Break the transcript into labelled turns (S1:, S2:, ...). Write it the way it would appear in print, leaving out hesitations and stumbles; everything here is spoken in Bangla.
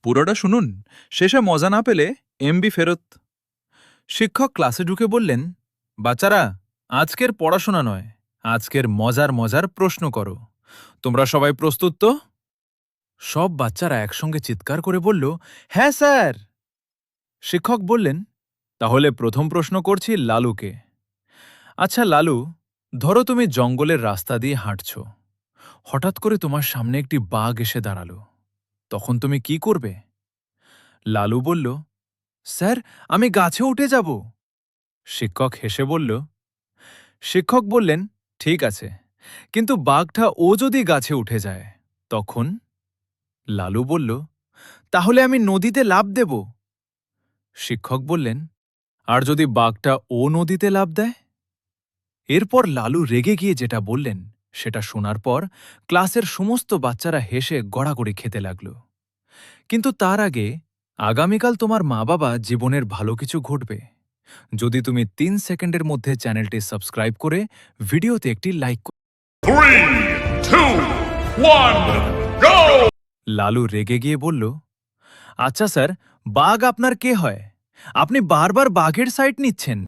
S1: পুরোটা শুনুন, শেষে মজা না পেলে এমবি ফেরত। শিক্ষক ক্লাসে ঢুকে বললেন, বাচ্চারা, আজকের পড়াশোনা নয়, আজকের মজার মজার প্রশ্ন করো। তোমরা সবাই প্রস্তুত তো? সব বাচ্চারা একসঙ্গে চিৎকার করে বলল, হ্যাঁ স্যার। শিক্ষক বললেন, তাহলে প্রথম প্রশ্ন করছি লালুকে। আচ্ছা লালু, ধরো তুমি জঙ্গলের রাস্তা দিয়ে হাঁটছ। হঠাৎ করে তোমার সামনে একটি বাঘ এসে দাঁড়ালো। তখন তুমি কি করবে? লালু বলল, স্যার, আমি গাছে উঠে যাব। শিক্ষক হেসে বলল, শিক্ষক বললেন, ঠিক আছে, কিন্তু বাঘটা ও যদি গাছে উঠে যায় তখন? লালু বলল, তাহলে আমি নদীতে লাফ দেব। শিক্ষক বললেন, আর যদি বাঘটা ও নদীতে লাফ দেয়? এরপর লালু রেগে গিয়ে যেটা বললেন সেটা শোনার পর ক্লাসের সমস্ত বাচ্চারা হেসে গড়াগড়ি খেতে লাগল। কিন্তু তার আগে, আগামীকাল তোমার মা বাবা জীবনের ভালো কিছু ঘটবে যদি তুমি 3 সেকেন্ডের মধ্যে চ্যানেলটি সাবস্ক্রাইব করে ভিডিওতে একটি লাইক।
S2: 3, 2, 1, go!
S1: লালু রেগে গিয়ে বলল, আচ্ছা স্যার, বাঘ আপনার কে হয়? আপনি বারবার বাঘের সাইড নিচ্ছেন।